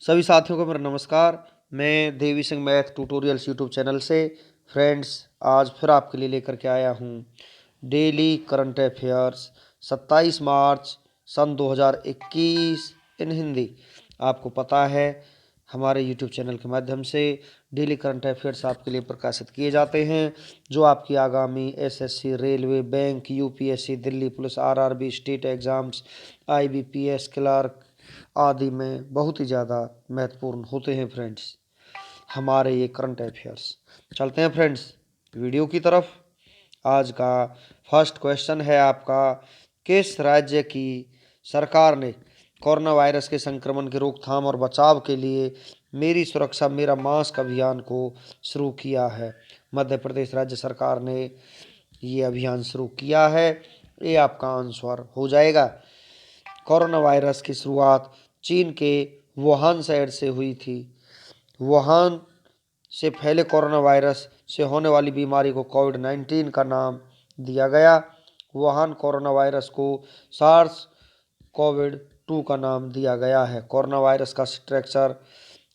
सभी साथियों को मेरा नमस्कार। मैं Devi Singh math tutorials YouTube channel से फ्रेंड्स आज फिर आपके लिए लेकर के आया हूँ डेली करंट अफेयर्स 27 मार्च सन 2021 इन हिंदी। आपको पता है हमारे यूट्यूब चैनल के माध्यम से डेली करंट अफेयर्स आपके लिए प्रकाशित किए जाते हैं जो आपकी आगामी SSC, railway, bank, UPSC, Delhi police, RRB, state exams, IBPS, clerk आदि में बहुत ही ज़्यादा महत्वपूर्ण होते हैं फ्रेंड्स हमारे ये करंट अफेयर्स। चलते हैं फ्रेंड्स वीडियो की तरफ। आज का फर्स्ट क्वेश्चन है आपका, किस राज्य की सरकार ने कोरोना वायरस के संक्रमण की रोकथाम और बचाव के लिए मेरी सुरक्षा मेरा मास्क अभियान को शुरू किया है? मध्य प्रदेश राज्य सरकार ने ये अभियान शुरू किया है। ये आपका आंसर हो जाएगा। कोरोना वायरस की शुरुआत चीन के वुहान शहर से हुई थी। वुहान से फैले कोरोना वायरस से होने वाली बीमारी को कोविड-19 का नाम दिया गया। वुहान कोरोना वायरस को सार्स कोविड-2 का नाम दिया गया है। कोरोना वायरस का स्ट्रक्चर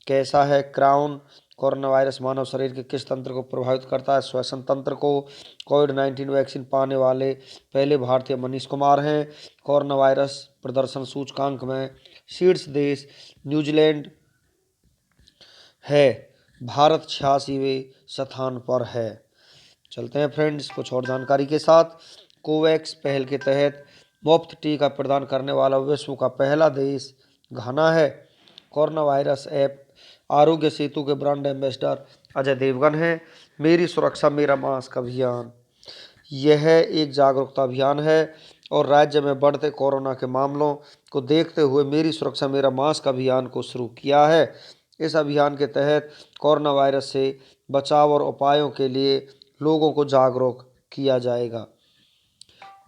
कैसा है? क्राउन। कोरोना वायरस मानव शरीर के किस तंत्र को प्रभावित करता है? श्वसन तंत्र को। कोविड-19 वैक्सीन पाने वाले पहले भारतीय मनीष कुमार हैं। कोरोना वायरस प्रदर्शन सूचकांक में शीर्ष देश न्यूजीलैंड है। भारत 86वें स्थान पर है। चलते हैं फ्रेंड्स कुछ और जानकारी के साथ। कोवैक्स पहल के तहत मुफ्त टीका प्रदान करने वाला विश्व का पहला देश घाना है। Corona virus app Aarogya Setu के ब्रांड एम्बेसडर अजय देवगन हैं। मेरी सुरक्षा मेरा मास्क अभियान यह एक जागरूकता अभियान है और राज्य में बढ़ते कोरोना के मामलों को देखते हुए मेरी सुरक्षा मेरा मास्क अभियान को शुरू किया है। इस अभियान के तहत कोरोना वायरस से बचाव और उपायों के लिए लोगों को जागरूक किया जाएगा।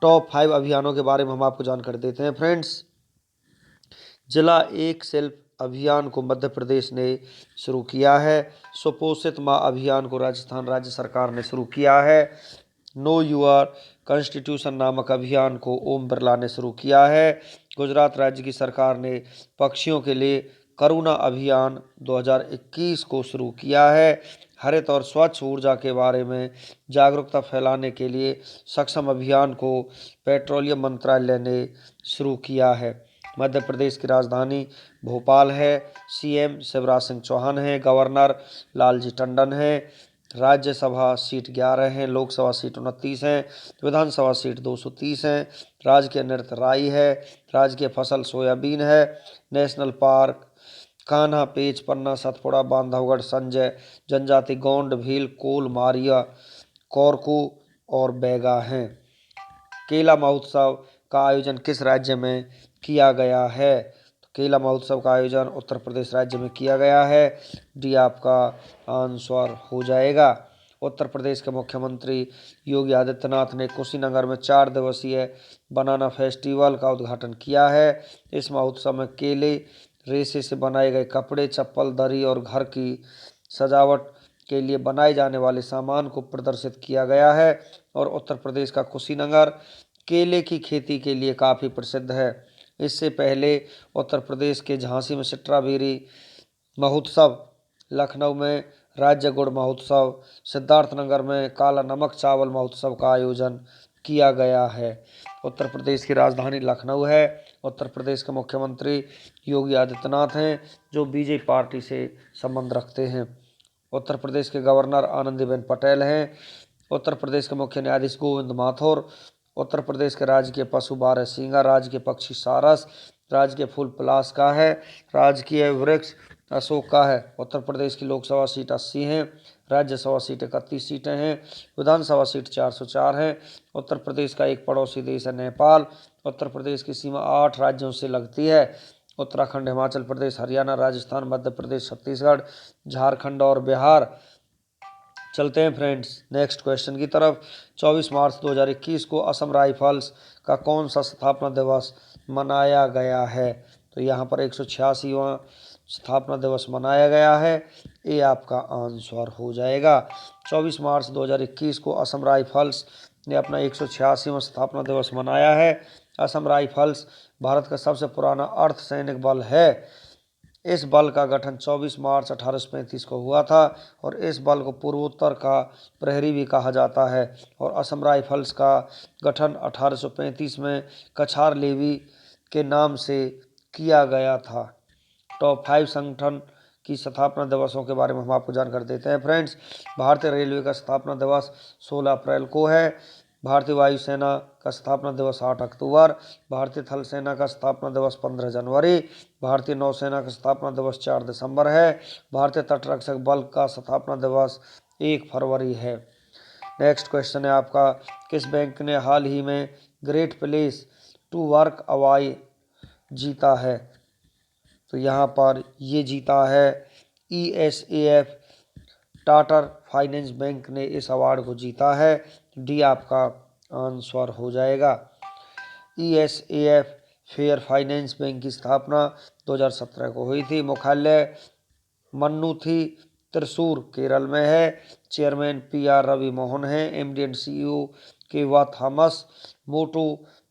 टॉप 5 अभियानों के बारे में हम आपको जानकारी देते हैं फ्रेंड्स। जिला एक सेल्फ अभियान को मध्य प्रदेश ने शुरू किया है। सुपोषित माँ अभियान को राजस्थान राज्य सरकार ने शुरू किया है। नो यूर कॉन्स्टिट्यूशन नामक अभियान को ओम बिरला ने शुरू किया है। गुजरात राज्य की सरकार ने पक्षियों के लिए करुणा अभियान 2021 को शुरू किया है। हरित और स्वच्छ ऊर्जा के बारे में जागरूकता फैलाने के लिए सक्षम अभियान को पेट्रोलियम मंत्रालय ने शुरू किया है। मध्य प्रदेश की राजधानी भोपाल है। सीएम शिवराज सिंह चौहान हैं। गवर्नर लालजी टंडन हैं। राज्यसभा सीट 11 हैं। लोकसभा सीट 29 हैं। विधानसभा सीट 230 हैं। राजकीय नृत्य राई है। राजकीय फसल सोयाबीन है। नेशनल पार्क कान्हा, पेच, पन्ना, सतपुड़ा, बांधवगढ़, संजय, जनजाति, गोंड, भील, कोल, मारिया, कोरकू और बैगा हैं। केला महोत्सव का आयोजन किस राज्य में किया गया है? तो केला महोत्सव का आयोजन उत्तर प्रदेश राज्य में किया गया है। डी आपका आंसर हो जाएगा। उत्तर प्रदेश के मुख्यमंत्री योगी आदित्यनाथ ने कुशीनगर में 4 दिवसीय बनाना फेस्टिवल का उद्घाटन किया है। इस महोत्सव में केले, रेशे से बनाए गए कपड़े, चप्पल, दरी और घर की सजावट के लिए बनाए जाने वाले सामान को प्रदर्शित किया गया है। और उत्तर प्रदेश का कुशीनगर केले की खेती के लिए काफ़ी प्रसिद्ध है। इससे पहले उत्तर प्रदेश के झांसी में स्ट्रॉबेरी महोत्सव, लखनऊ में राज्य गुड़ महोत्सव, सिद्धार्थनगर में काला नमक चावल महोत्सव का आयोजन किया गया है। उत्तर प्रदेश की राजधानी लखनऊ है। उत्तर प्रदेश के मुख्यमंत्री योगी आदित्यनाथ हैं जो बीजेपी पार्टी से संबंध रखते हैं। उत्तर प्रदेश के गवर्नर आनंदीबेन पटेल हैं। उत्तर प्रदेश के मुख्य न्यायाधीश गोविंद माथुर। उत्तर प्रदेश के राजकीय पशु बारहसिंगा, राजकीय पक्षी सारस, राजकीय फूल पलाश का है, राजकीय वृक्ष अशोक का है। उत्तर प्रदेश की लोकसभा सीट 80 हैं। राज्यसभा सीट 31 सीटें हैं। विधानसभा सीट 404 हैं। उत्तर प्रदेश का एक पड़ोसी देश है नेपाल। उत्तर प्रदेश की सीमा 8 राज्यों से लगती है। उत्तराखंड, हिमाचल प्रदेश, हरियाणा, राजस्थान, मध्य प्रदेश, छत्तीसगढ़, झारखंड और बिहार। चलते हैं फ्रेंड्स नेक्स्ट क्वेश्चन की तरफ। 24 मार्च 2021 को असम राइफल्स का कौन सा स्थापना दिवस मनाया गया है? तो यहाँ पर 186वां स्थापना दिवस मनाया गया है। ये आपका आंसर हो जाएगा। 24 मार्च 2021 को असम राइफल्स ने अपना 186वां स्थापना दिवस मनाया है। असम राइफल्स भारत का सबसे पुराना अर्धसैनिक बल है। इस बल का गठन 24 मार्च 1835 को हुआ था और इस बल को पूर्वोत्तर का प्रहरी भी कहा जाता है। और असम राइफल्स का गठन 1835 में कछार लेवी के नाम से किया गया था। टॉप 5 संगठन की स्थापना दिवसों के बारे में हम आपको जानकारी देते हैं फ्रेंड्स। भारतीय रेलवे का स्थापना दिवस 16 अप्रैल को है। भारतीय वायुसेना का स्थापना दिवस 8 अक्टूबर। भारतीय थल सेना का स्थापना दिवस 15 जनवरी। भारतीय नौसेना का स्थापना दिवस 4 दिसंबर है। भारतीय तटरक्षक बल का स्थापना दिवस 1 फरवरी है। नेक्स्ट क्वेश्चन है आपका, किस बैंक ने हाल ही में great place to work award जीता है? तो यहाँ पर ये जीता है ESAF, टाटा फाइनेंस बैंक ने इस अवार्ड को जीता है। डी आपका आंसर हो जाएगा। ESAF फेयर फाइनेंस बैंक की स्थापना 2017 को हुई थी। मुख्यालय मन्नूथी त्रिशूर केरल में है। चेयरमैन PR रवि मोहन है। MD एंड CEO केवा Thomas. Motto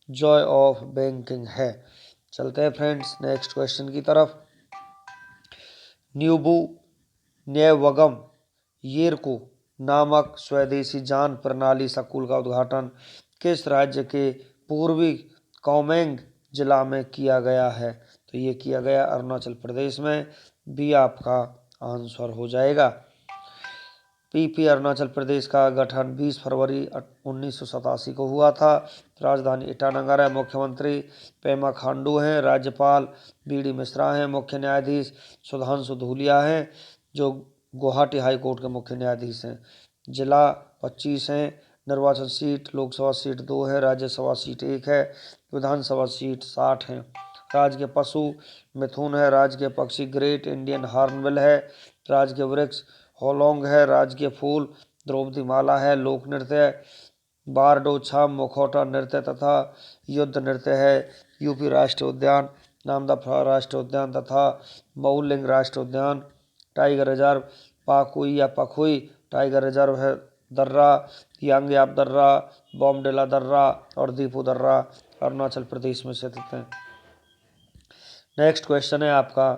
joy of banking है। चलते हैं फ्रेंड्स नेक्स्ट क्वेश्चन की तरफ। न्यूबू न्यवगम येरको नामक स्वदेशी जान प्रणाली स्कूल का उद्घाटन किस राज्य के पूर्वी कामेंग जिला में किया गया है? तो ये किया गया अरुणाचल प्रदेश में। बी आपका आंसर हो जाएगा। PP अरुणाचल प्रदेश का गठन 20 फरवरी 1987 को हुआ था। राजधानी ईटानगर है। मुख्यमंत्री पेमा खांडू हैं। राज्यपाल BD मिश्रा हैं। मुख्य न्यायाधीश सुधांशु धूलिया हैं, जो गुवाहाटी हाई कोर्ट के मुख्य न्यायाधीश हैं। जिला 25 हैं। निर्वाचन सीट लोकसभा सीट 2 है। राज्यसभा सीट 1 है। विधानसभा सीट 60 हैं। राज्य के पशु मिथुन है। राज्य के पक्षी ग्रेट इंडियन हॉर्नबिल है। राज्य के वृक्ष होलोंग है। राज्य के फूल द्रौपदी माला है। लोक नृत्य बारडो छम मुखौटा नृत्य तथा युद्ध नृत्य है। यूपी राष्ट्रीय उद्यान नामदफा राष्ट्रीय उद्यान तथा मऊलिंग राष्ट्रीय उद्यान। टाइगर रिजर्व पाकुई या पखुई टाइगर रिजर्व है। दर्रा यांगयाप दर्रा, बॉमडिला दर्रा और दीपू दर्रा अरुणाचल प्रदेश में स्थित हैं। नेक्स्ट क्वेश्चन है आपका,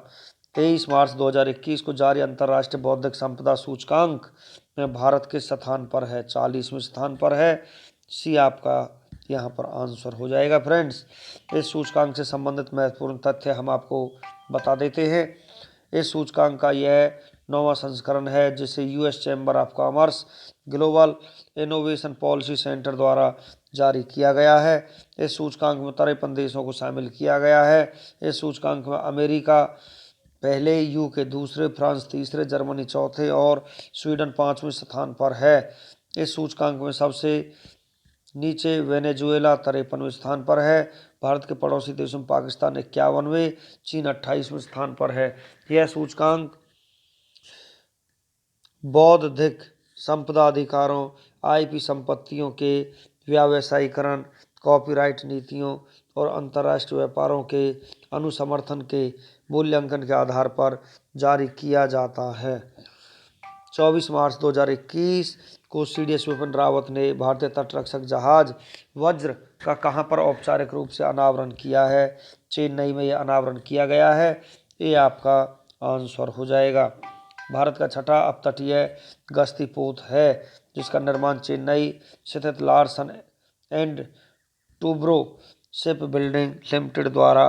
23 मार्च 2021 को जारी अंतर्राष्ट्रीय बौद्धिक संपदा सूचकांक में भारत किस स्थान पर है? 40वें स्थान पर है। सी आपका यहाँ पर आंसर हो जाएगा। फ्रेंड्स इस सूचकांक से संबंधित महत्वपूर्ण तथ्य हम आपको बता देते हैं। इस सूचकांक का यह 9वां संस्करण है, जिसे US chamber of commerce global innovation policy centre द्वारा जारी किया गया है। इस सूचकांक में 53 देशों को शामिल किया गया है। इस सूचकांक में अमेरिका पहले, UK दूसरे, फ्रांस तीसरे, जर्मनी चौथे और स्वीडन 5वें स्थान पर है। इस सूचकांक में सबसे नीचे वेनेजुएला 53वें स्थान पर है। भारत के पड़ोसी देशों में पाकिस्तान 51वें, चीन 28वें स्थान पर है। यह सूचकांक बौद्धिक संपदा अधिकारों, IP संपत्तियों के व्यावसायीकरण, कॉपीराइट नीतियों और अंतर्राष्ट्रीय व्यापारों के अनुसमर्थन के मूल्यांकन के आधार पर जारी किया जाता है। 24 मार्च 2021 को CDS विपिन रावत ने भारतीय तटरक्षक जहाज वज्र का कहां पर औपचारिक रूप से अनावरण किया है? चेन्नई में यह अनावरण किया गया है। ये आपका आंसर हो जाएगा। भारत का छठा अपतटीय गश्ती पोत है, जिसका निर्माण चेन्नई स्थित Larsen and Toubro ship building limited द्वारा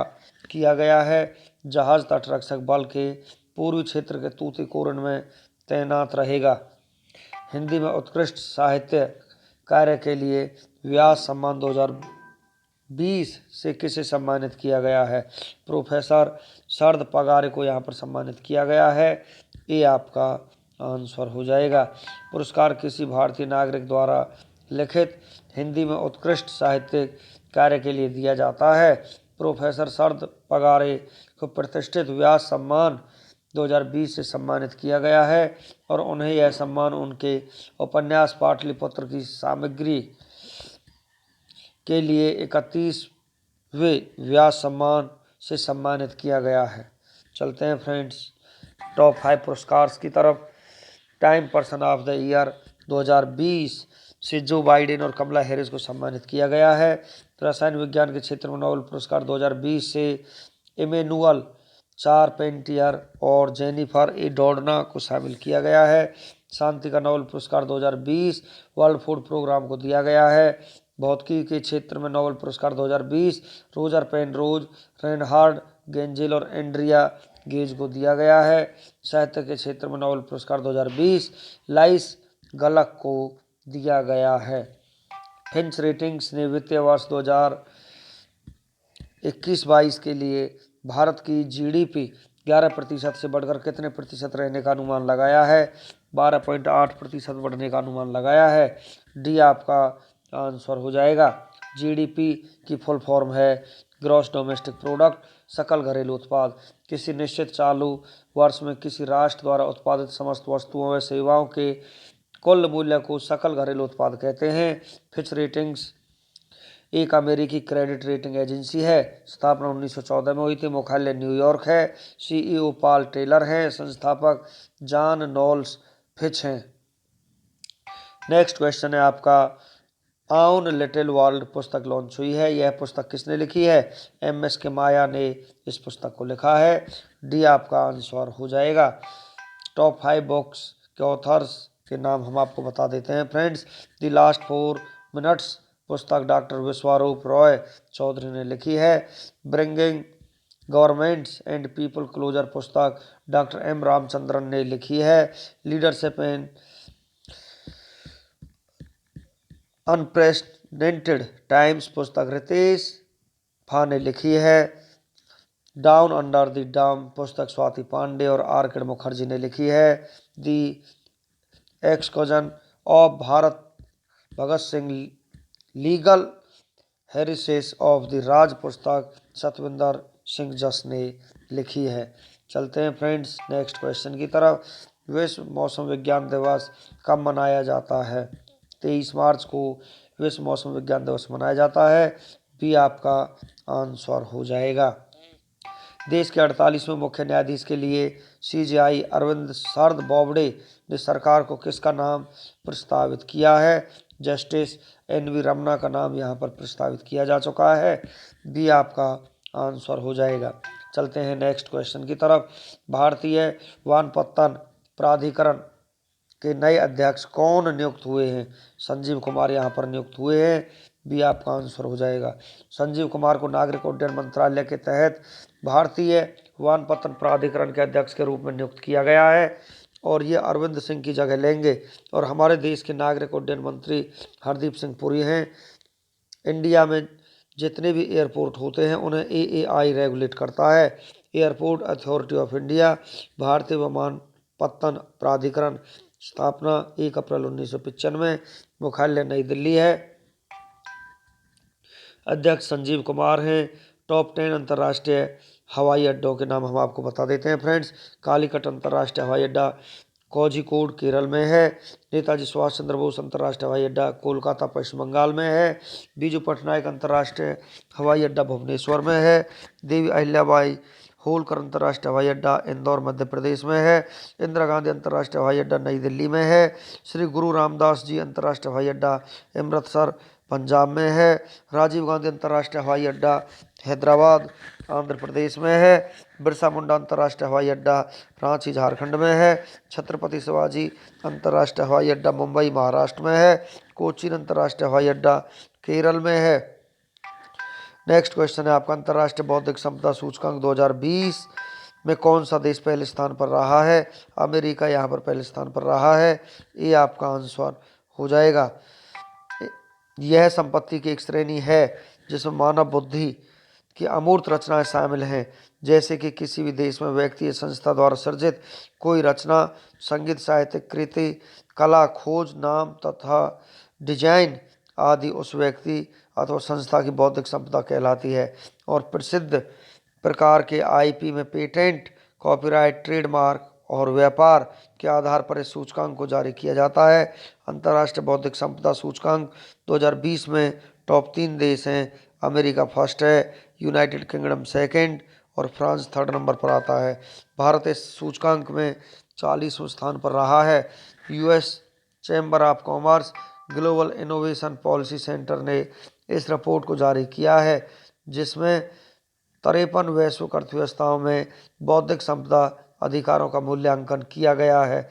किया गया है। जहाज तटरक्षक बल के पूर्वी क्षेत्र के तूतीकोरिन में तैनात रहेगा। हिंदी में उत्कृष्ट साहित्य कार्य के लिए व्यास सम्मान 2020 से किसे सम्मानित किया गया है? प्रोफेसर शरद पगारे को यहाँ पर सम्मानित किया गया है। ये आपका आंसर हो जाएगा। पुरस्कार किसी भारतीय नागरिक द्वारा लिखित हिंदी में उत्कृष्ट साहित्य कार्य के लिए दिया जाता है। प्रोफेसर शरद पगारे को प्रतिष्ठित व्यास सम्मान 2020 से सम्मानित किया गया है और उन्हें यह सम्मान उनके उपन्यास पाटलिपुत्र की सामग्री के लिए 31वें व्यास सम्मान से सम्मानित किया गया है। चलते हैं फ्रेंड्स टॉप 5 पुरस्कार की तरफ। Time person of the year 2020 से जो बाइडेन और कमला हैरिस को सम्मानित किया गया है। रसायन विज्ञान के क्षेत्र में नोबेल पुरस्कार 2020 से इमैनुअल चारपेंटियर और जेनिफर ए डोडना को शामिल किया गया है। शांति का नोबेल पुरस्कार 2020 वर्ल्ड फूड प्रोग्राम को दिया गया है। भौतिकी के क्षेत्र में नोबेल पुरस्कार 2020 रोजर पेनरोज, रेनहार्ड गेंजिल और एंड्रिया गेज को दिया गया है। साहित्य के क्षेत्र में नोबेल पुरस्कार 2020 लाइस गलक को दिया गया है। फिंच रेटिंग्स ने वित्तीय वर्ष 2021-22 के लिए भारत की जीडीपी 11% से बढ़कर कितने प्रतिशत रहने का अनुमान लगाया है? 12.8% बढ़ने का अनुमान लगाया है। डी आपका आंसर हो जाएगा। जीडीपी की फुल फॉर्म है ग्रॉस डोमेस्टिक प्रोडक्ट, सकल घरेलू उत्पाद। किसी निश्चित चालू वर्ष में किसी राष्ट्र द्वारा उत्पादित समस्त वस्तुओं व सेवाओं के कुल मूल्य को सकल घरेलू उत्पाद कहते हैं। फिच रेटिंग्स एक अमेरिकी क्रेडिट रेटिंग एजेंसी है। स्थापना 1914 में हुई थी। मुख्यालय न्यूयॉर्क है। सीईओ पॉल टेलर हैं। संस्थापक जॉन नोल्स फिच हैं। नेक्स्ट क्वेश्चन है आपका, ऑन लिटिल वर्ल्ड पुस्तक लॉन्च हुई है। यह पुस्तक किसने लिखी है? एमएस के माया ने इस पुस्तक को लिखा है। डी आपका आंसर हो जाएगा। टॉप 5 बुक्स के ऑथर्स के नाम हम आपको बता देते हैं फ्रेंड्स। द लास्ट 4 मिनट्स पुस्तक डॉक्टर विश्वरूप रॉय चौधरी ने लिखी है। Bringing governments and people closer पुस्तक डॉक्टर एम रामचंद्रन ने लिखी है। लीडरशिप इन अनप्रेसिडेंटेड टाइम्स पुस्तक रितेश फा ने लिखी है। डाउन अंडर द डम पुस्तक स्वाति पांडे और आर्किड मुखर्जी ने लिखी है। The execution of Bharat Bhagat Singh legal heritage of the Raj पुस्तक सतविंदर सिंह जस ने लिखी है। चलते हैं फ्रेंड्स नेक्स्ट क्वेश्चन की तरफ। विश्व मौसम विज्ञान दिवस कब मनाया जाता है? 23 मार्च को विश्व मौसम विज्ञान दिवस मनाया जाता है। बी आपका आंसर हो जाएगा। देश के 48वें मुख्य न्यायाधीश के लिए सीजेआई अरविंद शरद बोबडे ने सरकार को किसका नाम प्रस्तावित किया है? जस्टिस एनवी रमना का नाम यहाँ पर प्रस्तावित किया जा चुका है। बी आपका आंसर हो जाएगा। चलते हैं नेक्स्ट क्वेश्चन की तरफ। भारतीय वनपत्तन प्राधिकरण के नए अध्यक्ष कौन नियुक्त हुए हैं? संजीव कुमार यहाँ पर नियुक्त हुए हैं। बी आपका आंसर हो जाएगा। संजीव कुमार को नागरिक उड्डयन मंत्रालय के तहत भारतीय वनपत्तन प्राधिकरण के अध्यक्ष के रूप में नियुक्त किया गया है और ये अरविंद सिंह की जगह लेंगे। और हमारे देश के नागरिक उड्डयन मंत्री हरदीप सिंह पुरी हैं। इंडिया में जितने भी एयरपोर्ट होते हैं उन्हें एएआई रेगुलेट करता है, एयरपोर्ट अथॉरिटी ऑफ इंडिया। भारतीय वनपत्तन प्राधिकरण स्थापना 1 अप्रैल 1995। मुख्यालय नई दिल्ली है। अध्यक्ष संजीव कुमार हैं। टॉप 10 अंतर्राष्ट्रीय हवाई अड्डों के नाम हम आपको बता देते हैं फ्रेंड्स। कालीकट अंतर्राष्ट्रीय हवाई अड्डा कोझिकोड केरल में है। नेताजी सुभाष चंद्र बोस अंतर्राष्ट्रीय हवाई अड्डा कोलकाता पश्चिम बंगाल में है। बीजू पटनायक अंतर्राष्ट्रीय हवाई अड्डा भुवनेश्वर में है। देवी अहिल्याबाई होलकर अंतर्राष्ट्रीय हवाई अड्डा इंदौर मध्य प्रदेश में है। इंदिरा गांधी अंतर्राष्ट्रीय हवाई अड्डा नई दिल्ली में है। श्री गुरु रामदास जी अंतर्राष्ट्रीय हवाई अड्डा अमृतसर पंजाब में है। राजीव गांधी अंतर्राष्ट्रीय हवाई अड्डा हैदराबाद आंध्र प्रदेश में है। बिरसा मुंडा अंतर्राष्ट्रीय हवाई अड्डा रांची झारखंड में है। छत्रपति शिवाजी अंतर्राष्ट्रीय हवाई अड्डा मुंबई महाराष्ट्र में है। कोचीन अंतर्राष्ट्रीय हवाई अड्डा केरल में है। नेक्स्ट क्वेश्चन है आपका, अंतर्राष्ट्रीय बौद्धिक संपदा सूचकांक 2020 में कौन सा देश पहले स्थान पर रहा है? अमेरिका यहाँ पर पहले स्थान पर रहा है। ये आपका आंसर हो जाएगा। यह संपत्ति की एक श्रेणी है जिसमें मानव बुद्धि की अमूर्त रचनाएं शामिल हैं, जैसे कि किसी भी देश में व्यक्ति या संस्था द्वारा सृजित कोई रचना, संगीत, साहित्यिक कृति, कला, खोज, नाम तथा डिजाइन आदि उस व्यक्ति अथवा संस्था की बौद्धिक संपदा कहलाती है। और प्रसिद्ध प्रकार के आईपी में पेटेंट, कॉपीराइट, ट्रेडमार्क और व्यापार के आधार पर इस सूचकांक को जारी किया जाता है। अंतर्राष्ट्रीय बौद्धिक संपदा सूचकांक 2020 में टॉप 3 देश हैं। अमेरिका फर्स्ट है, यूनाइटेड किंगडम सेकंड और फ्रांस थर्ड नंबर पर आता है। भारत इस सूचकांक में 40वें स्थान पर रहा है। US chamber of commerce global innovation policy centre ने इस रिपोर्ट को जारी किया है, जिसमें 53 वैश्विक अर्थव्यवस्थाओं में बौद्धिक संपदा अधिकारों का मूल्यांकन किया गया है।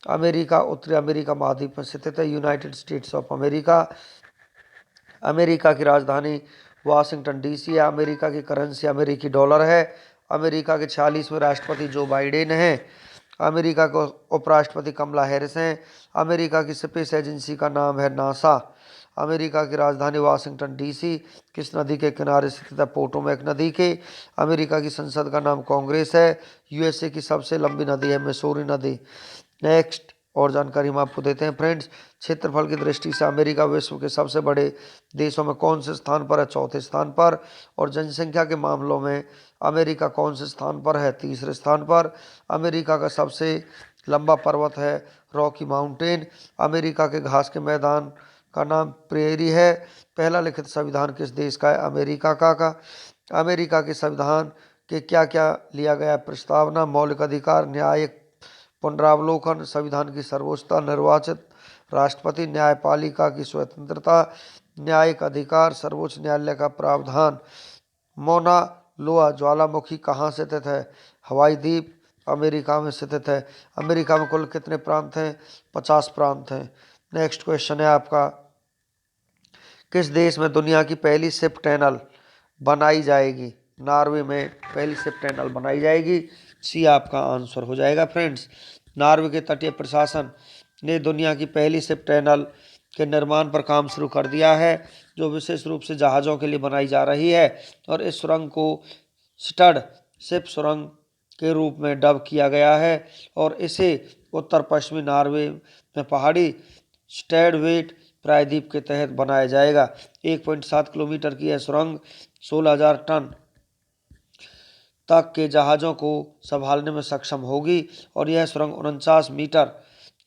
अमेरिका उत्तरी अमेरिका महाद्वीप में स्थित है। United states of America, America की राजधानी वाशिंगटन डीसी है। अमेरिका की करेंसी अमेरिकी डॉलर है। अमेरिका के 46वें राष्ट्रपति जो बाइडेन हैं। अमेरिका को उपराष्ट्रपति कमला हैरिस हैं। अमेरिका की स्पेस एजेंसी का नाम है नासा। अमेरिका की राजधानी वाशिंगटन डीसी किस नदी के किनारे स्थित है? पोटोमैक नदी के। अमेरिका की संसद का नाम कांग्रेस है। यूएसए की सबसे लंबी नदी है मिसूरी नदी। नेक्स्ट और जानकारी हम आपको देते हैं फ्रेंड्स। क्षेत्रफल की दृष्टि से अमेरिका विश्व के सबसे बड़े देशों में कौन से स्थान पर है? चौथे स्थान पर। और जनसंख्या के मामलों में अमेरिका कौन से स्थान पर है? तीसरे स्थान पर। अमेरिका का सबसे लंबा पर्वत है रॉकी माउंटेन। अमेरिका के घास के मैदान का नाम प्रेरी है। पहला लिखित संविधान किस देश का है? अमेरिका का। अमेरिका के संविधान के क्या क्या लिया गया प्रस्तावना? मौलिक अधिकार, न्यायिक पुनरावलोकन, संविधान की सर्वोच्चता, निर्वाचित राष्ट्रपति, न्यायपालिका की स्वतंत्रता, न्यायिक अधिकार, सर्वोच्च न्यायालय का प्रावधान। मोना लोआ ज्वालामुखी कहाँ स्थित है? हवाई द्वीप अमेरिका में स्थित है। अमेरिका में कुल कितने प्रांत हैं? 50 प्रांत हैं। नेक्स्ट क्वेश्चन है आपका, किस देश में दुनिया की पहली शिप टनल बनाई जाएगी? नॉर्वे में पहली शिप टनल बनाई जाएगी। सी आपका आंसर हो जाएगा फ्रेंड्स। नॉर्वे के तटीय प्रशासन ने दुनिया की पहली शिप टनल के निर्माण पर काम शुरू कर दिया है, जो विशेष रूप से जहाज़ों के लिए बनाई जा रही है। और इस सुरंग को स्टड शिप सुरंग के रूप में डब किया गया है और इसे उत्तर पश्चिमी नॉर्वे में पहाड़ी स्टैडवेट प्रायद्वीप के तहत बनाया जाएगा। 1.7 किलोमीटर की यह सुरंग 16,000 टन तक के जहाज़ों को संभालने में सक्षम होगी और यह सुरंग 49 मीटर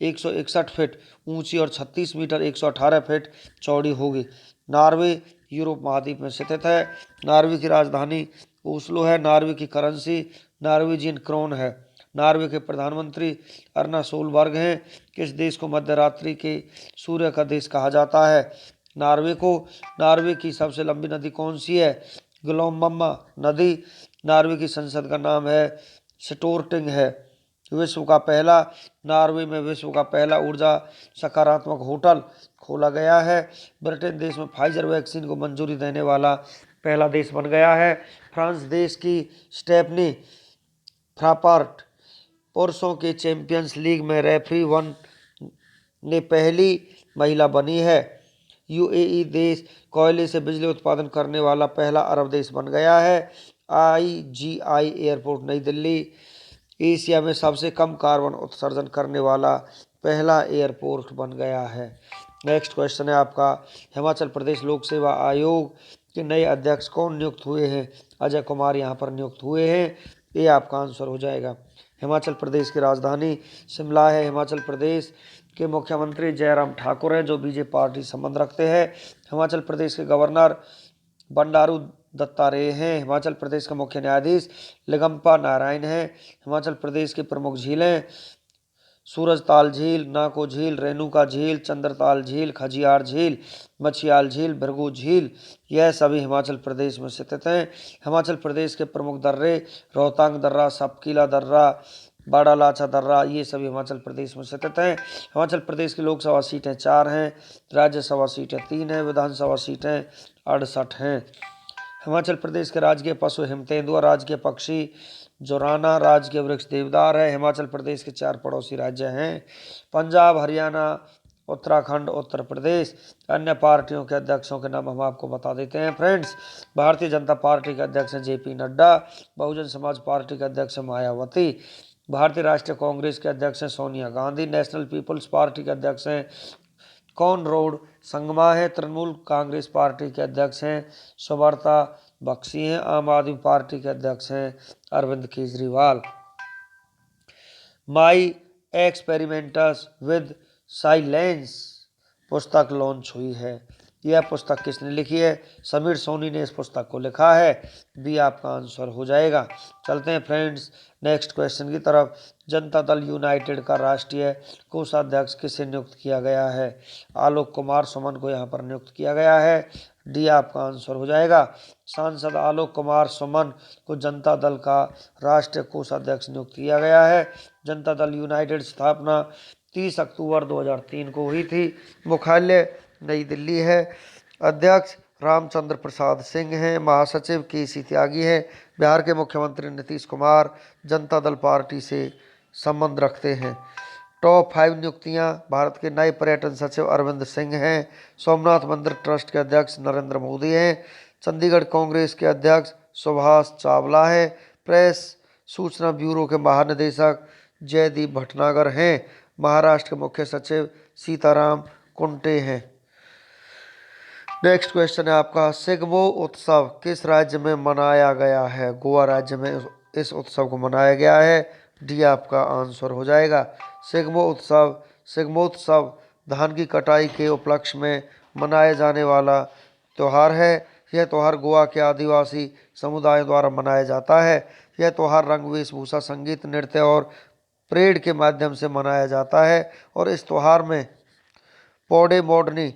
161 फीट ऊंची और 36 मीटर 118 फीट चौड़ी होगी। नॉर्वे यूरोप महाद्वीप में स्थित है। नॉर्वे की राजधानी ओस्लो है। नॉर्वे की करेंसी नॉर्वेजियन क्रोन है। नॉर्वे के प्रधानमंत्री अर्ना सोलबर्ग हैं। किस देश को मध्यरात्रि के सूर्य का देश कहा जाता है? नॉर्वे को। नॉर्वे की सबसे लंबी नदी कौन सी है? ग्लोमम्मा नदी। नॉर्वे की संसद का नाम है स्टोर्टिंग है। नॉर्वे में विश्व का पहला ऊर्जा सकारात्मक होटल खोला गया है। ब्रिटेन देश में फाइजर वैक्सीन को मंजूरी देने वाला पहला देश बन गया है। फ्रांस देश की स्टेफनी फ्रापार्ट पुरुषों के चैंपियंस लीग में रेफरी वन ने पहली महिला बनी है। यूएई देश कोयले से बिजली उत्पादन करने वाला पहला अरब देश बन गया है। आईजीआई एयरपोर्ट नई दिल्ली एशिया में सबसे कम कार्बन उत्सर्जन करने वाला पहला एयरपोर्ट बन गया है। नेक्स्ट क्वेश्चन है आपका, हिमाचल प्रदेश लोक सेवा आयोग के नए अध्यक्ष कौन नियुक्त हुए हैं? अजय कुमार यहाँ पर नियुक्त हुए हैं। ये आपका आंसर हो जाएगा। हिमाचल प्रदेश की राजधानी शिमला है। हिमाचल प्रदेश के मुख्यमंत्री जयराम ठाकुर हैं, जो बीजेपी पार्टी से संबंध रखते हैं। हिमाचल प्रदेश के गवर्नर बंडारू दत्तात्रेय हैं। हिमाचल प्रदेश का मुख्य न्यायाधीश लिगम्पा नारायण हैं। हिमाचल प्रदेश की प्रमुख झीलें सूरजताल झील, नाको झील, रेणुका झील, चंद्रताल झील, खजियार झील, मछियाल झील, भृगु झील, यह सभी हिमाचल प्रदेश में स्थित हैं। हिमाचल प्रदेश के प्रमुख दर्रे रोहतांग दर्रा, सपकीला दर्रा, बड़ा लाचा दर्रा, ये सभी हिमाचल प्रदेश में स्थित हैं। हिमाचल प्रदेश की लोकसभा सीटें 4 हैं, राज्यसभा सीटें 3 हैं, विधानसभा सीटें 68 हैं। हिमाचल प्रदेश के राजकीय पशु हिमतेंदुआ, राजकीय पक्षी जोराना, राजकीय वृक्ष देवदार है। हिमाचल प्रदेश के 4 पड़ोसी राज्य हैं, पंजाब, हरियाणा, उत्तराखंड, उत्तर प्रदेश। अन्य पार्टियों के अध्यक्षों के नाम हम आपको बता देते हैं फ्रेंड्स। भारतीय जनता पार्टी के अध्यक्ष हैं जेपी नड्डा। बहुजन समाज पार्टी के अध्यक्ष हैं मायावती। भारतीय राष्ट्रीय कांग्रेस के अध्यक्ष हैं सोनिया गांधी। नेशनल पीपल्स पार्टी के अध्यक्ष हैं कॉनराड संगमा है। तृणमूल कांग्रेस पार्टी के अध्यक्ष हैं सुब्रता बख्शी हैं। आम आदमी पार्टी के अध्यक्ष हैं Arvind Kejriwal. My experiments with silence पुस्तक लॉन्च हुई है। यह पुस्तक किसने लिखी है? समीर सोनी ने इस पुस्तक को लिखा है। बी आपका आंसर हो जाएगा। चलते हैं फ्रेंड्स नेक्स्ट क्वेश्चन की तरफ। जनता दल यूनाइटेड का राष्ट्रीय कोषाध्यक्ष किसे नियुक्त किया गया है? आलोक कुमार सुमन को यहाँ पर नियुक्त किया गया है। डी आपका आंसर हो जाएगा। सांसद आलोक कुमार सुमन को जनता दल का राष्ट्रीय कोषाध्यक्ष नियुक्त किया गया है। जनता दल यूनाइटेड स्थापना 30 अक्टूबर 2003 को हुई थी। मुख्यालय नई दिल्ली है। अध्यक्ष रामचंद्र प्रसाद सिंह हैं। महासचिव केसी त्यागी हैं। बिहार के मुख्यमंत्री नीतीश कुमार जनता दल पार्टी से संबंध रखते हैं। टॉप 5 नियुक्तियां। भारत के नए पर्यटन सचिव अरविंद सिंह हैं। सोमनाथ मंदिर ट्रस्ट के अध्यक्ष नरेंद्र मोदी हैं। चंडीगढ़ कांग्रेस के अध्यक्ष सुभाष चावला है। प्रेस सूचना ब्यूरो के महानिदेशक जयदीप भटनागर हैं। महाराष्ट्र के मुख्य सचिव सीताराम कुंटे हैं। नेक्स्ट क्वेश्चन है आपका, सिग्मो उत्सव किस राज्य में मनाया गया है? गोवा राज्य में इस उत्सव को मनाया गया है। डी आपका आंसर हो जाएगा। सिग्मोत्सव धान की कटाई के उपलक्ष्य में मनाया जाने वाला त्यौहार है। यह त्यौहार गोवा के आदिवासी समुदायों द्वारा मनाया जाता है। यह त्यौहार रंग, वेशभूषा, संगीत, नृत्य और परेड के माध्यम से मनाया जाता है और इस त्यौहार में पौड़े मोडनी,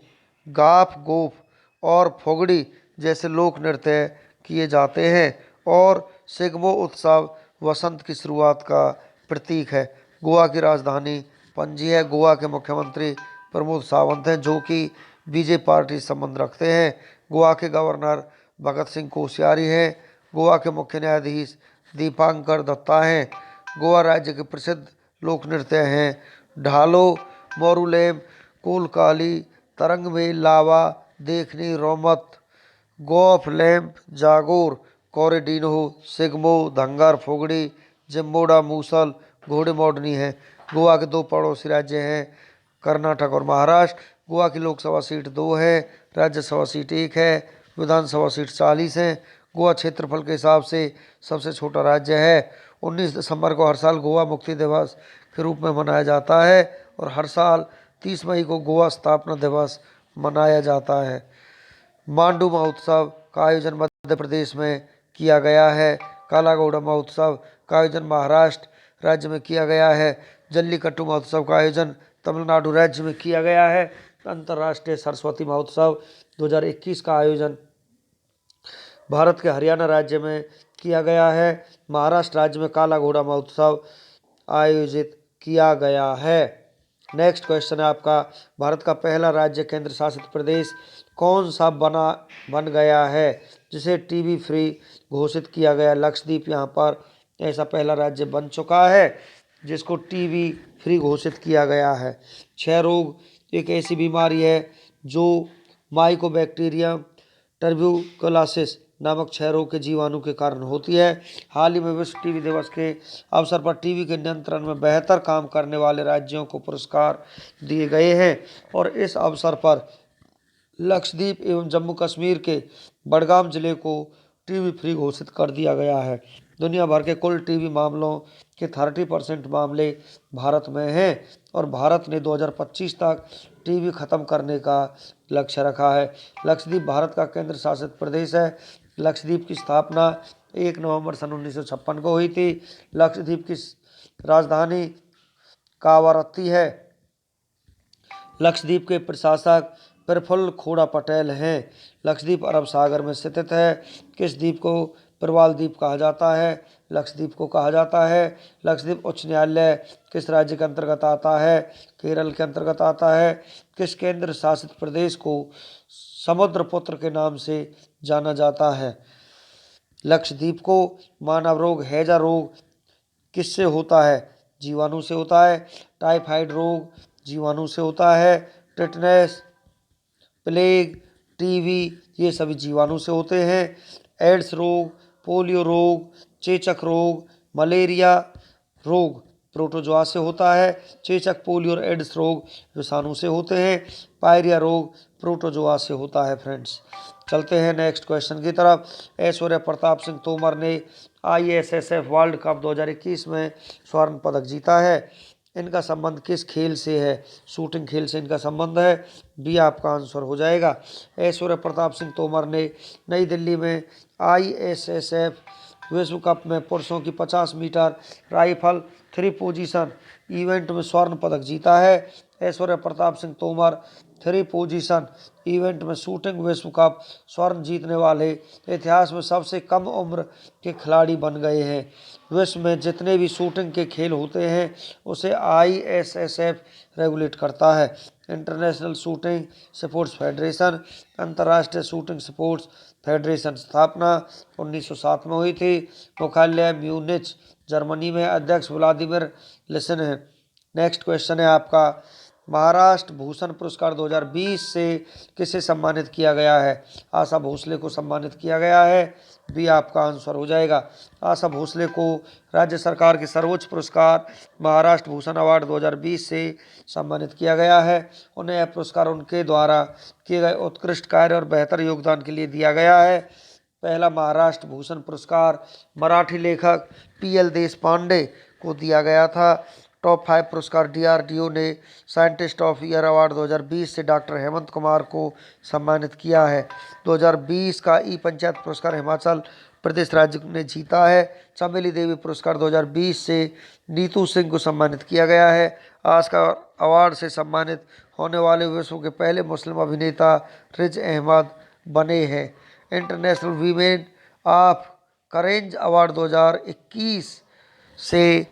गाफ, गोफ और फोगड़ी जैसे लोक नृत्य किए जाते हैं और सिग्मो उत्सव वसंत की शुरुआत का प्रतीक है। गोवा की राजधानी पणजी है। गोवा के मुख्यमंत्री प्रमोद सावंत हैं जो कि बीजेपी पार्टी से संबंध रखते हैं। गोवा के गवर्नर भगत सिंह कोश्यारी हैं। गोवा के मुख्य न्यायाधीश दीपांकर दत्ता हैं। गोवा राज्य के प्रसिद्ध लोक नृत्य हैं ढालो, मोरूलेम, कोलकाली, तरंग में लावा, देखनी, रोमत, गोफ, लैम्प, जागोर, कोरेडिनो, सिग्मो, धंगर, फोगड़ी, जिम्बोडा, मूसल, घोड़े मोडनी है। गोवा के 2 पड़ोसी राज्य हैं कर्नाटक और महाराष्ट्र। गोवा की लोकसभा सीट 2 है, राज्यसभा सीट 1 है, विधानसभा सीट 40 है। गोवा क्षेत्रफल के हिसाब से सबसे छोटा राज्य है। 19 दिसंबर को हर साल गोवा मुक्ति दिवस के रूप में मनाया जाता है और हर साल 30 मई को गोवा स्थापना दिवस मनाया जाता है। मांडू महोत्सव का आयोजन मध्य प्रदेश में किया गया है। काला घोड़ा महोत्सव का आयोजन महाराष्ट्र राज्य में किया गया है। जल्लीकट्टू महोत्सव का आयोजन तमिलनाडु राज्य में किया गया है। अंतर्राष्ट्रीय सरस्वती महोत्सव 2021 का आयोजन भारत के हरियाणा राज्य में किया गया है। महाराष्ट्र राज्य में काला घोड़ा महोत्सव आयोजित किया गया है। नेक्स्ट क्वेश्चन है आपका, भारत का पहला राज्य केंद्र शासित प्रदेश कौन सा बन गया है जिसे टीबी फ्री घोषित किया गया? लक्षद्वीप यहाँ पर ऐसा पहला राज्य बन चुका है जिसको टीबी फ्री घोषित किया गया है। क्षय रोग एक ऐसी बीमारी है जो माइकोबैक्टीरियम टर्ब्यूकुलोसिस नामक क्षय रोग के जीवाणु के कारण होती है। हाल ही में विश्व टीबी दिवस के अवसर पर टीबी के नियंत्रण में बेहतर काम करने वाले राज्यों को पुरस्कार दिए गए हैं और इस अवसर पर लक्षद्वीप एवं जम्मू कश्मीर के बडगाम जिले को टीबी फ्री घोषित कर दिया गया है। दुनिया भर के कुल टीबी मामलों के 30% मामले भारत में हैं और भारत ने 2025 तक टीबी खत्म करने का लक्ष्य रखा है। लक्षद्वीप भारत का केंद्र शासित प्रदेश है। लक्षद्वीप की स्थापना 1 नवंबर सन 1956 को हुई थी। लक्षद्वीप की राजधानी कावारत्ती है। लक्षद्वीप के प्रशासक प्रफुल्ल खोड़ा पटेल हैं। लक्षद्वीप अरब सागर में स्थित है। किस द्वीप को प्रवाल द्वीप कहा जाता है? लक्षद्वीप को कहा जाता है। लक्षद्वीप उच्च न्यायालय किस राज्य के अंतर्गत आता है? केरल के अंतर्गत आता है। किस केंद्र शासित प्रदेश को समुद्रपुत्र के नाम से जाना जाता है? लक्षद्वीप को। मानव रोग हैजा रोग किससे होता है? जीवाणु से होता है। टाइफाइड रोग जीवाणु से होता है। टिटनेस, प्लेग, टीबी ये सभी जीवाणु से होते हैं। एड्स रोग, पोलियो रोग, चेचक रोग, मलेरिया रोग प्रोटोजोआ से होता है। चेचक, पोलियो और एड्स रोग विषाणु से होते हैं। पायरिया रोग प्रोटोजोआ से होता है। फ्रेंड्स, चलते हैं नेक्स्ट क्वेश्चन की तरफ। ऐश्वर्या प्रताप सिंह तोमर ने ISSF वर्ल्ड कप 2021 में स्वर्ण पदक जीता है। इनका संबंध किस खेल से है? शूटिंग खेल से इनका संबंध है। बी आपका आंसर हो जाएगा। ऐश्वर्या प्रताप सिंह तोमर ने नई दिल्ली में ISSF विश्व कप में पुरुषों की 50 मीटर राइफल 3 पोजीशन इवेंट में स्वर्ण पदक जीता है। ऐश्वर्या प्रताप सिंह तोमर 3 पोजीशन इवेंट में शूटिंग विश्व कप स्वर्ण जीतने वाले इतिहास में सबसे कम उम्र के खिलाड़ी बन गए हैं। विश्व में जितने भी शूटिंग के खेल होते हैं उसे ISSF रेगुलेट करता है। इंटरनेशनल शूटिंग स्पोर्ट्स फेडरेशन, अंतर्राष्ट्रीय शूटिंग स्पोर्ट्स फेडरेशन स्थापना 1907 में हुई थी। मुख्यालय म्यूनिच जर्मनी में। अध्यक्ष व्लादिमीर लिसिन है। नेक्स्ट क्वेश्चन है आपका, महाराष्ट्र भूषण पुरस्कार 2020 से किसे सम्मानित किया गया है? आशा भोसले को सम्मानित किया गया है। बी आपका आंसर हो जाएगा। आशा भोसले को राज्य सरकार के सर्वोच्च पुरस्कार महाराष्ट्र भूषण अवार्ड 2020 से सम्मानित किया गया है। उन्हें यह पुरस्कार उनके द्वारा किए गए उत्कृष्ट कार्य और बेहतर योगदान के लिए दिया गया है। पहला महाराष्ट्र भूषण पुरस्कार मराठी लेखक PL देशपांडे को दिया गया था। टॉप 5 पुरस्कार DRDO ने साइंटिस्ट ऑफ ईयर अवार्ड 2020 से डॉक्टर हेमंत कुमार को सम्मानित किया है। 2020 का पंचायत पुरस्कार हिमाचल प्रदेश राज्य ने जीता है। चमेली देवी पुरस्कार 2020 से नीतू सिंह को सम्मानित किया गया है। ऑस्कर अवार्ड से सम्मानित होने वाले विश्व के पहले मुस्लिम अभिनेता रिज अहमद बने हैं। International women of Karanj award 2021 से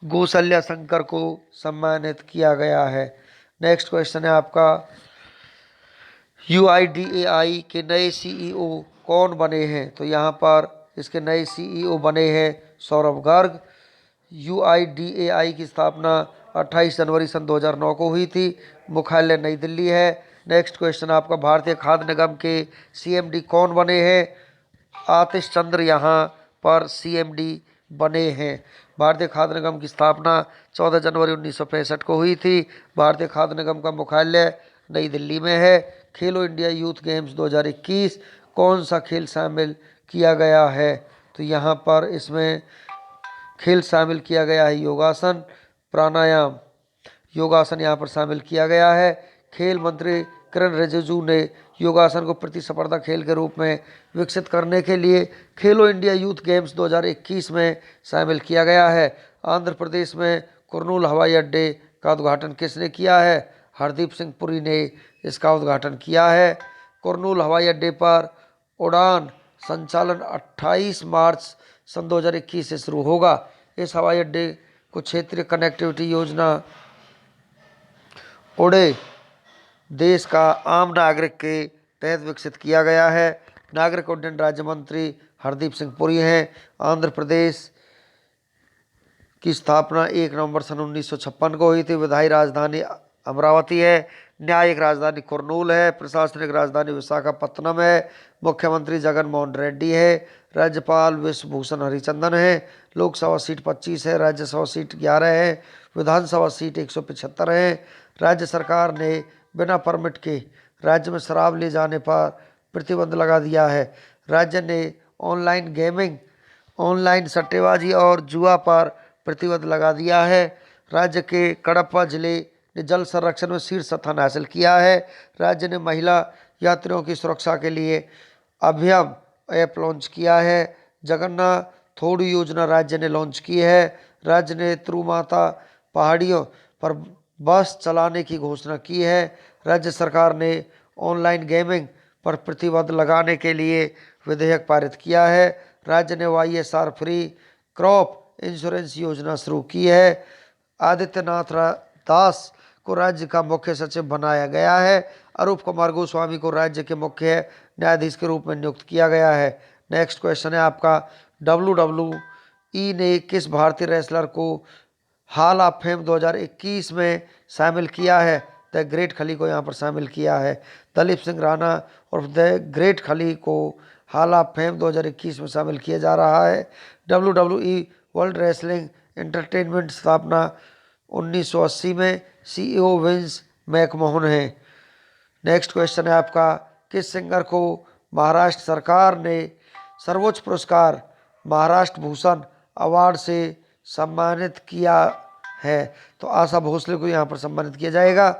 गौसल्या शंकर को सम्मानित किया गया है। नेक्स्ट क्वेश्चन है आपका, UIDAI के नए CEO कौन बने हैं? तो यहाँ पर इसके नए CEO बने हैं सौरभ गर्ग। UIDAI की स्थापना 28 जनवरी सन 2009 को हुई थी। मुख्यालय नई दिल्ली है। नेक्स्ट क्वेश्चन आपका, भारतीय खाद्य निगम के CMD कौन बने हैं? आतिश चंद्र यहाँ पर CMD बने हैं। भारतीय खाद्य निगम की स्थापना 14 जनवरी 1965 को हुई थी। भारतीय खाद्य निगम का मुख्यालय नई दिल्ली में है। खेलो इंडिया यूथ गेम्स 2021 कौन सा खेल शामिल किया गया है? तो यहाँ पर इसमें खेल शामिल किया गया है योगासन, प्राणायाम। योगासन यहाँ पर शामिल किया गया है। खेल मंत्री किरण रिजिजू ने योगासन को प्रतिस्पर्धा खेल के रूप में विकसित करने के लिए खेलो इंडिया यूथ गेम्स 2021 में शामिल किया गया है। आंध्र प्रदेश में कुर्नूल हवाई अड्डे का उद्घाटन किसने किया है? हरदीप सिंह पुरी ने इसका उद्घाटन किया है। कुर्नूल हवाई अड्डे पर उड़ान संचालन 28 मार्च सन 2021 से शुरू होगा। इस हवाई अड्डे को क्षेत्रीय कनेक्टिविटी योजना उड़े देश का आम नागरिक के तहत विकसित किया गया है। नागरिक उड्डयन राज्य मंत्री हरदीप सिंह पुरी हैं। आंध्र प्रदेश की स्थापना 1 नवंबर सन 1956 को हुई थी। विधायी राजधानी अमरावती है। न्यायिक राजधानी कुर्नूल है। प्रशासनिक राजधानी विशाखापत्तनम है। मुख्यमंत्री जगन मोहन रेड्डी है। राज्यपाल विश्वभूषण हरिचंदन है। लोकसभा सीट 25 है। राज्यसभा सीट 11 है। विधानसभा सीट 175 है। राज्य सरकार ने बिना परमिट के राज्य में शराब ले जाने पर प्रतिबंध लगा दिया है। राज्य ने ऑनलाइन गेमिंग, ऑनलाइन सट्टेबाजी और जुआ पर प्रतिबंध लगा दिया है। राज्य के कडप्पा जिले ने जल संरक्षण में शीर्ष स्थान हासिल किया है। राज्य ने महिला यात्रियों की सुरक्षा के लिए अभयम ऐप लॉन्च किया है। जगन्नाथ थोड़ी योजना राज्य ने लॉन्च की है। राज्य ने तिरुमाता पहाड़ियों पर बस चलाने की घोषणा की है। राज्य सरकार ने ऑनलाइन गेमिंग पर प्रतिबंध लगाने के लिए विधेयक पारित किया है। राज्य ने YSR फ्री क्रॉप इंश्योरेंस योजना शुरू की है। आदित्यनाथ दास को राज्य का मुख्य सचिव बनाया गया है। अरूप कुमार गोस्वामी को राज्य के मुख्य न्यायाधीश के रूप में नियुक्त किया गया है। नेक्स्ट क्वेश्चन है आपका, WWE ने किस भारतीय रेसलर को हॉल ऑफ फेम 2021 में शामिल किया है? द ग्रेट खली को यहाँ पर शामिल किया है। दलीप सिंह राणा और द ग्रेट खली को हॉल ऑफ फेम 2021 में शामिल किया जा रहा है। WWE वर्ल्ड रेसलिंग एंटरटेनमेंट स्थापना 1980 में। CEO विंस मैकमोहन है। नेक्स्ट क्वेश्चन है आपका, किस सिंगर को महाराष्ट्र सरकार ने सर्वोच्च पुरस्कार महाराष्ट्र भूषण अवार्ड से सम्मानित किया है? तो आशा भोसले को यहाँ पर सम्मानित किया जाएगा।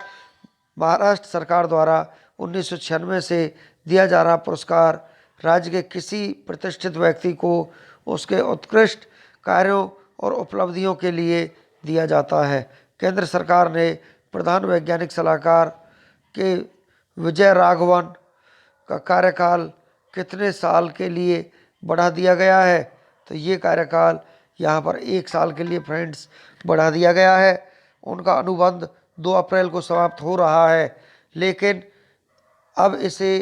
महाराष्ट्र सरकार द्वारा 1996 से दिया जा रहा पुरस्कार राज्य के किसी प्रतिष्ठित व्यक्ति को उसके उत्कृष्ट कार्यों और उपलब्धियों के लिए दिया जाता है। केंद्र सरकार ने प्रधान वैज्ञानिक सलाहकार के विजय राघवन का कार्यकाल कितने साल के लिए बढ़ा दिया गया है? तो ये कार्यकाल यहाँ पर 1 साल के लिए फ्रेंड्स बढ़ा दिया गया है। उनका अनुबंध 2 अप्रैल को समाप्त हो रहा है, लेकिन अब इसे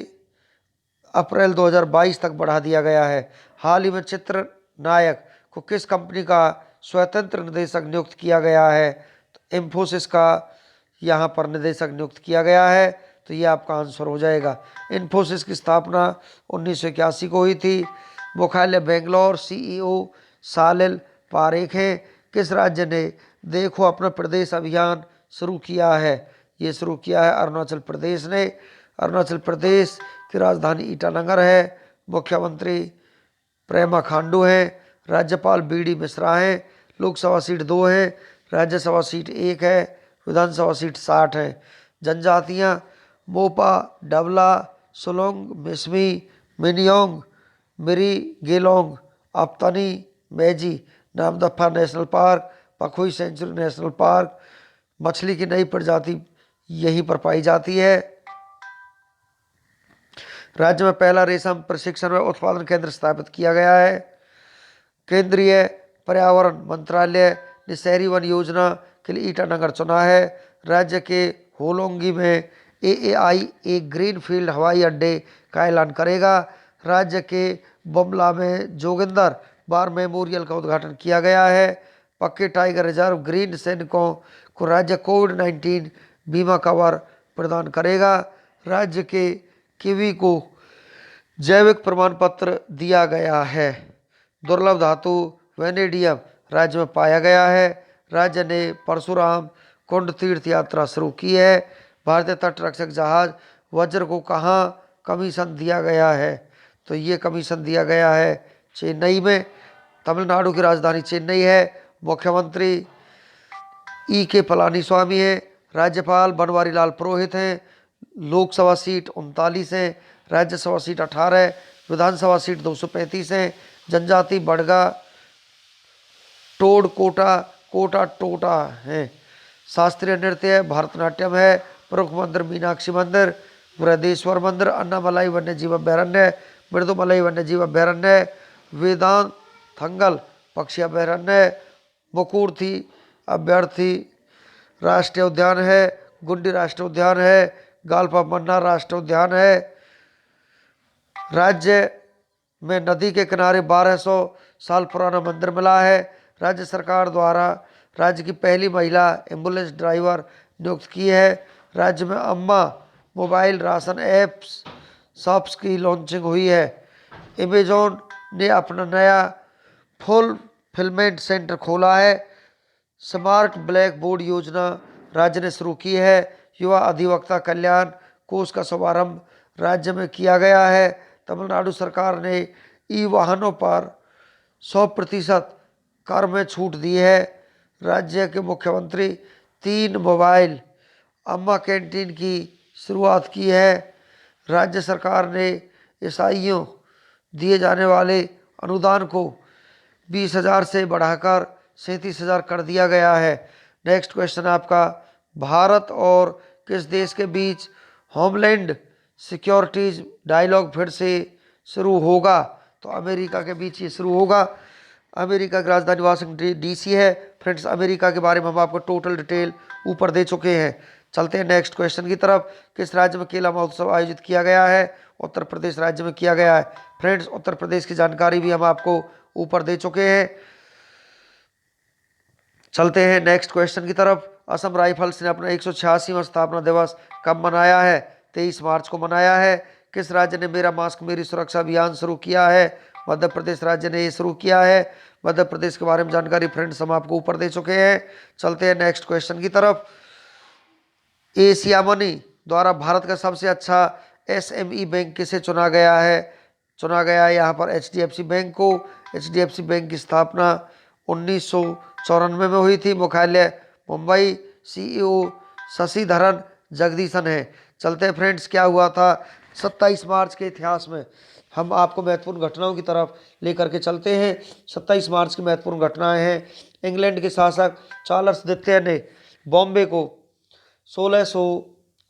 अप्रैल 2022 तक बढ़ा दिया गया है। हाल ही में चित्रनायक को किस कंपनी का स्वतंत्र निदेशक नियुक्त किया गया है? तो इंफोसिस का यहाँ पर निदेशक नियुक्त किया गया है। तो ये आपका आंसर हो जाएगा। इंफोसिस की स्थापना 1981 को हुई थी। मुख्यालय बेंगलोर। सीईओ सालिल पारेख हैं। किस राज्य ने देखो अपना प्रदेश अभियान शुरू किया है? ये शुरू किया है अरुणाचल प्रदेश ने। अरुणाचल प्रदेश की राजधानी ईटानगर है। मुख्यमंत्री प्रेमा खांडू हैं। राज्यपाल बीडी मिश्रा हैं। लोकसभा सीट 2 है, राज्यसभा सीट 1 है, विधानसभा सीट 60 है। जनजातियां Monpa, Dafla, Sulung, Mishmi, Minyong, Miri, Galong, Apatani, Maji. Namdapha national park, Pakhui sanctuary national park. मछली की नई प्रजाति यहीं पर पाई जाती है। राज्य में पहला रेशम प्रशिक्षण व उत्पादन केंद्र स्थापित किया गया है। केंद्रीय पर्यावरण मंत्रालय ने शहरी वन योजना के लिए ईटानगर चुना है। राज्य के होलोंगी में एएआई एक ग्रीनफील्ड हवाई अड्डे का ऐलान करेगा। राज्य के बमला में जोगिंदर बार मेमोरियल का उद्घाटन किया गया है। पक्के टाइगर रिजर्व ग्रीन सैनिकों को राज्य कोविड-19 बीमा कवर प्रदान करेगा। राज्य के किवी को जैविक प्रमाण पत्र दिया गया है। दुर्लभ धातु वेनेडियम राज्य में पाया गया है। राज्य ने परशुराम कुंड तीर्थ यात्रा शुरू की है। भारतीय तटरक्षक जहाज वज्र को कहाँ कमीशन दिया गया है? तो ये कमीशन दिया गया है चेन्नई में। तमिलनाडु की राजधानी चेन्नई है। मुख्यमंत्री के पलानीस्वामी हैं। राज्यपाल बनवारी लाल पुरोहित हैं। लोकसभा सीट 39 है, राज्यसभा सीट 18 है, विधानसभा सीट 235 है। जनजाति बड़गा, टोड, कोटा, कोटा टोटा है। शास्त्रीय नृत्य है भरतनाट्यम है। प्रमुख मंदिर मीनाक्षी मंदिर, बृहदेश्वर मंदिर, अन्नामलाई वन्यजीव अभ्यारण्य, मृदुमलई वन्यजीव अभ्यारण्य, वेदांत थंगल पक्षी अभ्यारण्य, मुकुर्थी अभ्यर्थी राष्ट्रीय उद्यान है, गुंडी राष्ट्रीय उद्यान है, गालपा मन्नार राष्ट्रीय उद्यान है। राज्य में नदी के किनारे 1200 साल पुराना मंदिर मिला है। राज्य सरकार द्वारा राज्य की पहली महिला एम्बुलेंस ड्राइवर नियुक्त की है। राज्य में अम्मा मोबाइल राशन ऐप्स शॉप्स की लॉन्चिंग हुई है। अमेजॉन ने अपना नया फुलफिलमेंट सेंटर खोला है। स्मार्ट ब्लैक बोर्ड योजना राज्य ने शुरू की है। युवा अधिवक्ता कल्याण कोष का शुभारंभ राज्य में किया गया है। तमिलनाडु सरकार ने ई वाहनों पर 100% कर में छूट दी है। राज्य के मुख्यमंत्री 3 मोबाइल अम्मा कैंटीन की शुरुआत की है। राज्य सरकार ने ईसाइयों दिए जाने वाले अनुदान को 20,000 से बढ़ाकर 37,000 कर दिया गया है। नेक्स्ट क्वेश्चन आपका, भारत और किस देश के बीच होमलैंड सिक्योरिटीज डायलॉग फिर से शुरू होगा? तो अमेरिका के बीच ये शुरू होगा। अमेरिका की राजधानी वाशिंगटन डीसी है। फ्रेंड्स, अमेरिका के बारे में हम आपको टोटल डिटेल ऊपर दे चुके हैं। चलते हैं नेक्स्ट क्वेश्चन की तरफ। किस राज्य में केला महोत्सव आयोजित किया गया है? उत्तर प्रदेश राज्य में किया गया है। फ्रेंड्स, उत्तर प्रदेश की जानकारी भी हम आपको ऊपर दे चुके हैं। चलते हैं नेक्स्ट क्वेश्चन की तरफ। असम राइफल्स ने अपना 186वां स्थापना दिवस कब मनाया है? 23 मार्च को मनाया है। किस राज्य ने मेरा मास्क मेरी सुरक्षा अभियान शुरू किया है? मध्य प्रदेश राज्य ने ये शुरू किया है। मध्य प्रदेश के बारे में जानकारी फ्रेंड्स हम आपको ऊपर दे चुके हैं। चलते हैं नेक्स्ट क्वेश्चन की तरफ। एशिया मनी द्वारा भारत का सबसे अच्छा एसएमई बैंक किसे चुना गया है? चुना गया है यहाँ पर एचडीएफसी बैंक को। एचडीएफसी बैंक की स्थापना 1994 में हुई थी। मुख्यालय मुंबई। सीईओ शशिधरन जगदीशन है। चलते हैं फ्रेंड्स, क्या हुआ था 27 मार्च के इतिहास में? हम आपको महत्वपूर्ण घटनाओं की तरफ लेकर के चलते हैं। 27 मार्च की महत्वपूर्ण घटनाएं हैं। इंग्लैंड के शासक चार्ल्स द्वितीय ने बॉम्बे को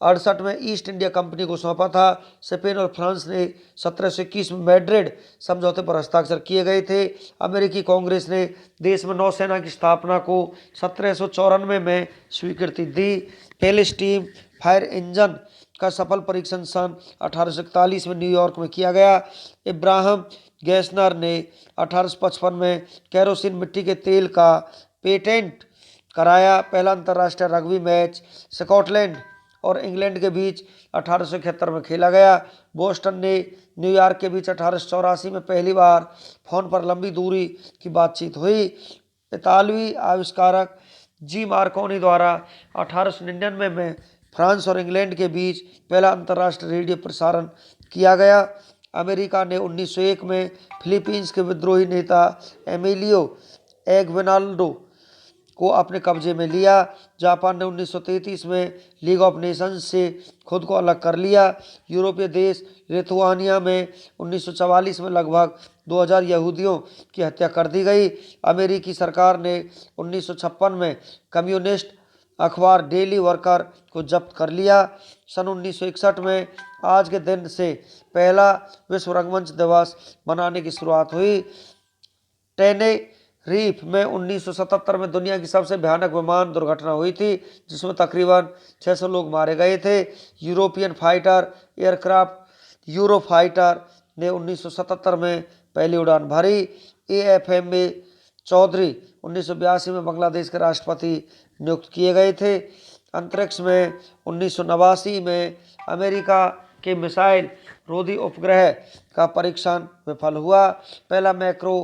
68 में ईस्ट इंडिया कंपनी को सौंपा था। स्पेन और फ्रांस ने 1721 में मैड्रिड समझौते पर हस्ताक्षर किए गए थे। अमेरिकी कांग्रेस ने देश में नौसेना की स्थापना को 1794 में स्वीकृति दी। पहले स्टीम फायर इंजन का सफल परीक्षण सन 1841 में न्यूयॉर्क में किया गया। इब्राहिम गैसनर ने 1855 में केरोसिन मिट्टी के तेल का पेटेंट कराया। पहला अंतर्राष्ट्रीय रग्बी मैच स्कॉटलैंड और इंग्लैंड के बीच 1871 में खेला गया। बोस्टन ने न्यूयॉर्क के बीच 1884 में पहली बार फोन पर लंबी दूरी की बातचीत हुई। इतालवी आविष्कारक जी मार्कोनी द्वारा 1899 में फ्रांस और इंग्लैंड के बीच पहला अंतर्राष्ट्रीय रेडियो प्रसारण किया गया। अमेरिका ने 1901 में फिलीपींस के विद्रोही नेता एमिलियो एग्वेनाल्डो को अपने कब्जे में लिया। जापान ने 1933 में लीग ऑफ नेशंस से खुद को अलग कर लिया। यूरोपीय देश लिथुआनिया में 1944 में लगभग 2000 यहूदियों की हत्या कर दी गई। अमेरिकी सरकार ने 1956 में कम्युनिस्ट अखबार डेली वर्कर को जब्त कर लिया। सन 1961 में आज के दिन से पहला विश्व रंगमंच दिवस मनाने की शुरुआत हुई। टेनेरीफ में 1977 में दुनिया की सबसे भयानक विमान दुर्घटना हुई थी, जिसमें तकरीबन 600 लोग मारे गए थे। यूरोपियन फाइटर एयरक्राफ्ट यूरोफाइटर ने 1977 में पहली उड़ान भरी। AFM चौधरी 1982 में बांग्लादेश के राष्ट्रपति नियुक्त किए गए थे। अंतरिक्ष में 1989 में अमेरिका के मिसाइल रोधी उपग्रह का परीक्षण विफल हुआ। पहला मैक्रो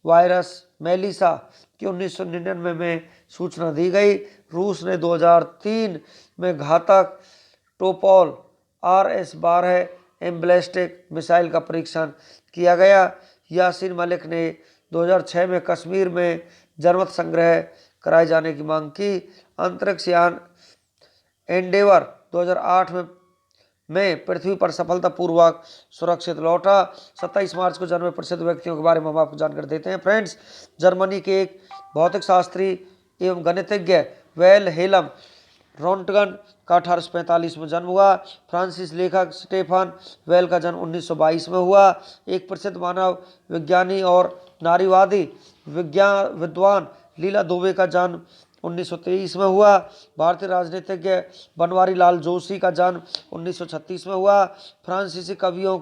वायरस मेलिसा की 1999 में सूचना दी गई। रूस ने 2003 में घातक टोपोल RS-12 बैलिस्टिक मिसाइल का परीक्षण किया गया। यासीन मलिक ने 2006 में कश्मीर में जनमत संग्रह कराए जाने की मांग की। अंतरिक्ष यान एंडेवर 2008 में पृथ्वी पर सफलतापूर्वक सुरक्षित लौटा। 27 मार्च को जन्मे प्रसिद्ध व्यक्तियों के बारे में हम आपको जानकारी देते हैं। फ्रेंड्स, जर्मनी के एक भौतिक शास्त्री एवं गणितज्ञ विल्हेल्म रोंटगन का 1845 में जन्म हुआ। फ्रांसीसी लेखक स्टेफन वेल का जन्म 1922 में हुआ। एक प्रसिद्ध मानव विज्ञानी और नारीवादी विद्वान लीला दुबे का जन्म 1923 में हुआ। भारतीय राजनीतिज्ञ बनवारी लाल जोशी का जन्म 1936 में हुआ। फ्रांसीसी कवियों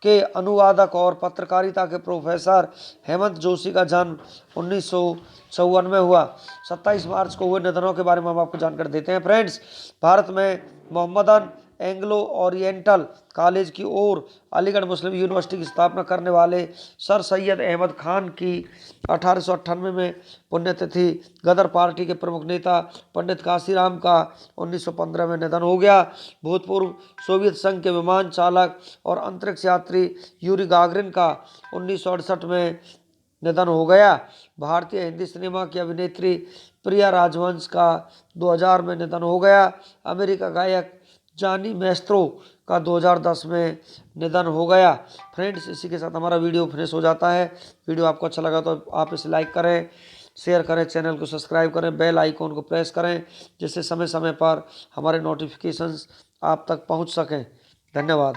के अनुवादक और पत्रकारिता के प्रोफेसर हेमंत जोशी का जन्म 1954 में हुआ। 27 मार्च को हुए निधनों के बारे में हम आपको जानकारी देते हैं। फ्रेंड्स, भारत में मोहम्मदन एंग्लो ओरिएंटल कॉलेज की ओर अलीगढ़ मुस्लिम यूनिवर्सिटी की स्थापना करने वाले सर सैयद अहमद खान की 1898 में पुण्यतिथि। गदर पार्टी के प्रमुख नेता पंडित काशीराम का 1915 में निधन हो गया। भूतपूर्व सोवियत संघ के विमान चालक और अंतरिक्ष यात्री यूरी गागरिन का 1968 में निधन हो गया। भारतीय हिंदी सिनेमा की अभिनेत्री प्रिया राजवंश का 2000 में निधन हो गया। अमेरिका गायक जानी मैस्त्रो का 2010 में निधन हो गया। फ्रेंड्स, इसी के साथ हमारा वीडियो फिनिश हो जाता है। वीडियो आपको अच्छा लगा तो आप इसे लाइक करें, शेयर करें, चैनल को सब्सक्राइब करें, बेल आइकॉन को प्रेस करें, जिससे समय समय पर हमारे नोटिफिकेशंस आप तक पहुंच सकें। धन्यवाद।